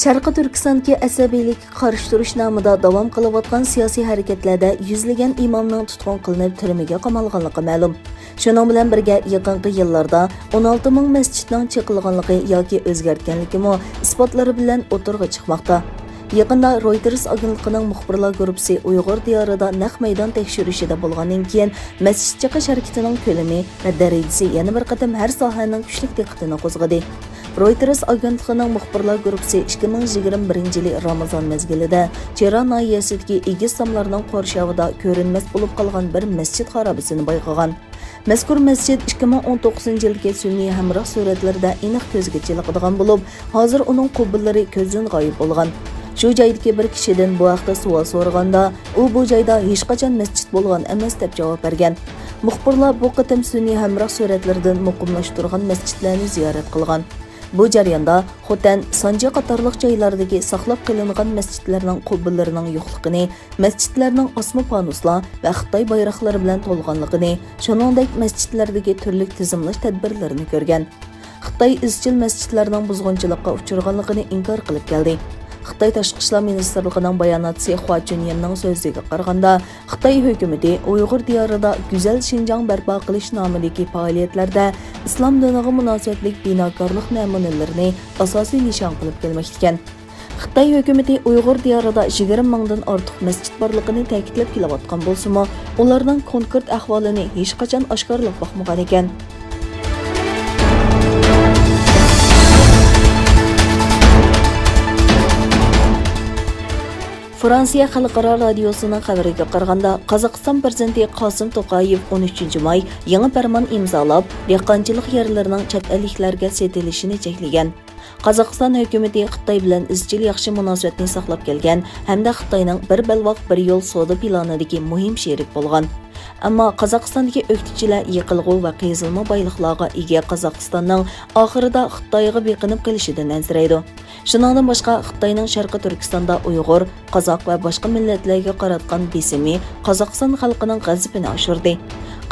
Sharqi Turkistondagi asabiylik qarshi turish nomida davom qilayotgan siyosiy harakatlarda yuzlagan imomning tutqun qilinib turmaga qamalganligi ma'lum. Shuning bilan birga yaqinqi yillarda 16 ming masjidning chiqilganligi yoki o'zgartganligimi isbotlari bilan o'tirg'i chiqmoqda. Yaqinda Reuters agentligining muxbirlar guruhi Uyg'ur diyorida naq maydon tekshirishida bo'lgandan keyin masjid chiqish harakatining ko'lami va darajasi yana bir qatam har sohaning kuchli diqqatini qo'zg'adi. Reuters agentligining muxbirlar guruhi 2021 yil Ramazon mezgilida Cheran nahiyasidagi egiz samlarning qo'rshavida ko'rinmas bo'lib qolgan bir masjid xarobasini bayqagan. Mazkur masjid 2019 yilgi sunniy hamroh suratlarda aniq ko'zga chiliqadigan bo'lib, hozir uning qubbillari ko'zdan g'oyib bo'lgan. Shu joydagi bir kishidan bu haqda savol so'raganda, u bu joyda hech qachon masjid bo'lgan emas deb javob bergan. Muxbirlar bu qatam sunniy hamroh suratlardan muqimlashtirgan masjidlarni ziyorat qilgan. Bu jarayonda Xotan, Sanji qatorliq joylardagi saqlab qilingan masjidlarning qubbillarining yo'qligini, masjidlarning osma panuslar va Xitoy bayroqlari bilan to'lganligini, shuningdek masjidlardagi turli tizimlash tadbirlarini ko'rgan. Xitoy izchil masjidlarning buzg'unchilikka uchraganligini inkor qilib keldi. Xitoy Tashqi ishlar ministrligining bayonotchisi Hua Chunyinning so'ziga qaraganda, Xitoy hukumati Uyg'ur diyorida Go'zal Shinjang barpo qilish nomidagi faoliyatlarda islom diniga munosabatli binokorlik namunalarini asosiy nishon qilib kelmoqda ekan. Xitoy hukumati Uyg'ur diyorida 20 mingdan ortiq masjid borligini ta'kidlab kelayotgan bo'lsa-mu, ularning konkret ahvolini hech qachon oshkorlab boqmagan ekan. Fransiya Xalqaro radiosining xabariga qaraganda, Qozog'iston prezidenti Qosim To'qayev 13 may yangi farmon imzolab, dehqonchilik yerlarining chet elliklarga sotilishini cheklagan. Qozog'iston hukumati Xitoy bilan izchil yaxshi munosabatni saqlab kelgan hamda Xitoyning bir balvoq bir yo'l savdo planidagi muhim sherik bo'lgan. Ammo Qozog'istondagi o'qituvchilar yiqilg'u va qazilma boyliqlarga ega Qozog'istonning oxirida Xitoyga beqinib kelishidan ansiraydi. Shuningdek boshqa Xitoyning Sharqi Turkistonda Uyg'ur, Qozoq va boshqa millatlarga qaratgan besimi Qozog'iston xalqining g'azabini oshirdi.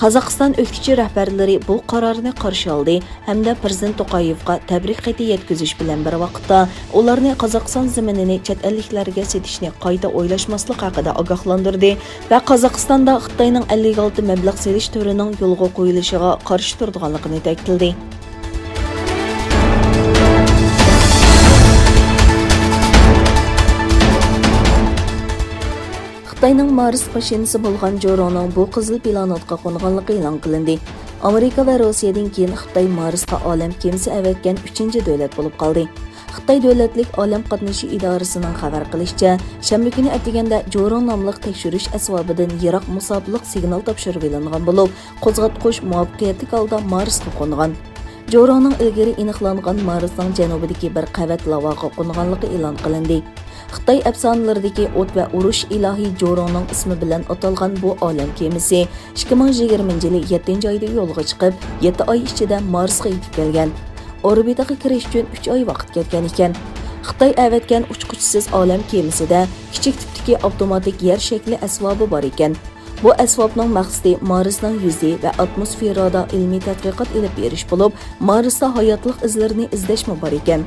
Qozog'iston o'qituvchi rahbarlari bu qarorni qarshi oldi hamda prezident To'qayevga tabrik xati yetkazish bilan bir vaqtda ularni Qozog'iston zaminini chet elliklarga setishni qayta o'ylashmaslik haqida ogohlantirdi va Qozog'istonda Xitoyning 56 mablag' selish turining yo'lga qo'yilishiga qarshi turganligini ta'kidladi. Xitoyning Mars mashinasi bo'lgan Joronning bu qizil planetga qo'nganligi e'lon qilindi. Amerika va Rossiyadan keyin Xitoy Marsga olam kemasi avatgan 3-davlat bo'lib qoldi. Xitoy davlatlik olam qatnashi idorasining xabar qilishicha, shanba kuni atiganda Joron nomli tekshirish asbobidan yiroq musobiqlik signal topshirib olingan bo'lib, qo'zg'atqich muvaffaqiyatli holda Marsga qo'ngan. Joronning ilgari aniqlangan Marsning janubidagi bir qavat lavoga qo'nganligi e'lon qilindi. Xitoy afsonalaridagi o't va urush ilohiy Joronning ismi bilan atalgan bu olam kemasi 2020 yil 7-oyda yo'lga chiqib, 7 oy ichida Marsga yetib kelgan. Orbitaga kirish uchun 3 oy vaqt ketgan ekan. Xitoy avatgan uchquchsiz olam kemasida kichik tipdagi avtomatik yer shakli asbobi bor ekan. Bu asbobning maqsadi Marsning yuzi va atmosferada ilmiy tadqiqot olib berish bo'lib, Marsda hayotlik izlarini izlashmi bor ekan.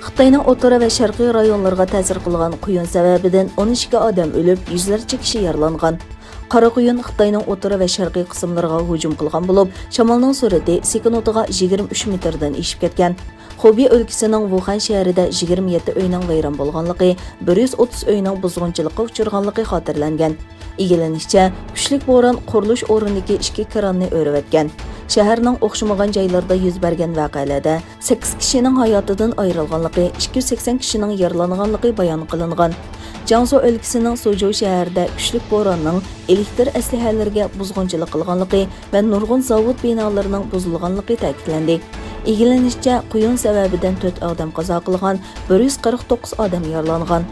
Xitoyning o'rta va sharqiy rayonlarga ta'sir qilgan quyun sababidan 12 odam o'lib, yuzlarcha kishi yaralangan. Qora quyun Xitoyning o'rta va sharqiy qismlariga hujum qilgan bo'lib, shamolning sur'ati sekundga 23 metrdan eshib ketgan. Xubey o'lkasining Wuhan shahrida 27 uyning vayron bo'lganligi, 130 uyning buzg'unchilikka uchraganligi xotirlangan. Egilanishicha, kuchli bo'ron qurilish o'rnidagi 2 kranni o'rayotgan. Shaharning o'xshamagan joylarda yuz bergan voqealarda 8 kishining hayotidan ayrilganligi, 280 kishining yaralanganligi bayon qilingan. Jiangsu o'lkasining Suzhou shahrida kuchli bo'ronning elektr aslihalariga buzg'unchilik qilganligi va nurg'un zavod binolarining buzilganligi ta'kidlandi. Egilanishicha, quyun sababidan 4 odam qazo qilgan, 149 odam yaralangan.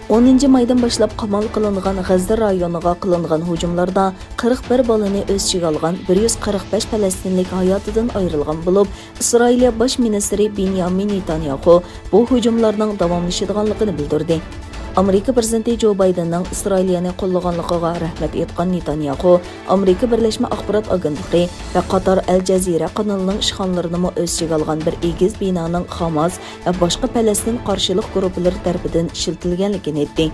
10 maydan boshlab qamal qilingan G'azza rayoniga qilingan hujumlarda 41 balani o'z ichiga olgan 145 falastinlik hayotidan ayrilgan bo'lib, Isroiliya bosh ministri Benyamin Netanyahu bu hujumlarning davomlashadiganligini bildirdi. Amerika prezidenti Joe Bidenning Isroiliyani qo'llaganligiga rahmat aytgan Netanyahu, Amerika Birlashma axborot agentligi va Qatar Al Jazeera kanalining ishxonalarini o'z ichiga olgan bir egiz binoning Hamas va boshqa Falastin qarshilik guruhlari tomonidan ishlatilganligini aytdi.